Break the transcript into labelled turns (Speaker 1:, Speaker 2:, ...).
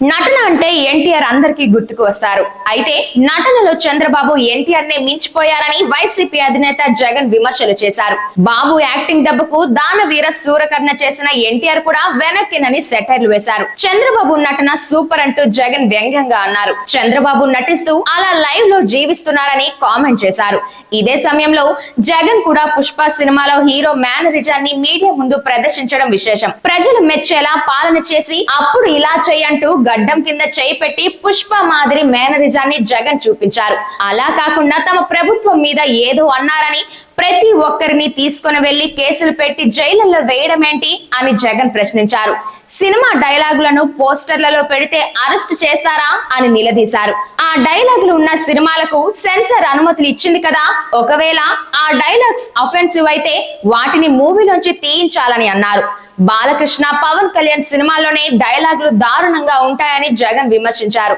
Speaker 1: నటన అంటే ఎన్టీఆర్ అందరికీ గుర్తుకు వస్తారు. అయితే నటనలో చంద్రబాబు ఎన్టీఆర్ నే మించిపోయారని వైసీపీ అధినేత జగన్ విమర్శలు చేశారు. బాబు యాక్టింగ్ దెబ్బకు దానవీర సూరకర్ణ చేసిన ఎన్టీఆర్ కూడా వెనక్కినని సెటైర్లు వేశారు. చంద్రబాబు నటన సూపర్ అంటూ జగన్ వ్యంగ్యంగా అన్నారు. చంద్రబాబు నటిస్తూ అలా లైవ్ లో జీవిస్తున్నారని కామెంట్ చేశారు. ఇదే సమయంలో జగన్ కూడా పుష్ప సినిమాలో హీరో మేనరిజాన్ని మీడియా ముందు ప్రదర్శించడం విశేషం. ప్రజలు మెచ్చేలా పాలన చేసి అప్పుడు ఇలా చేయంటూ గడ్డం కింద చేయి పెట్టి పుష్ప మాదిరి మేనరిజాన్ని జగన్ చూపించారు. అలా కాకుండా తమ ప్రభుత్వం మీద ఏదో అన్నారని ప్రతి ఒక్కరిని తీసుకుని వెళ్లి కేసులు పెట్టి జైళ్లలో వేయడం ఏంటి అని జగన్ ప్రశ్నించారు. సినిమా డైలాగులను పోస్టర్లలో పెడితే అరెస్ట్ చేస్తారా అని నిలదీశారు. ఆ డైలాగులు ఉన్న సినిమాలకు సెన్సార్ అనుమతులు ఇచ్చింది కదా, ఒకవేళ ఆ డైలాగ్స్ అఫెన్సివ్ అయితే వాటిని మూవీలోంచి తీయించాలని అన్నారు. బాలకృష్ణ, పవన్ కళ్యాణ్ సినిమాల్లోనే డైలాగులు దారుణంగా ఉంటాయని జగన్ విమర్శించారు.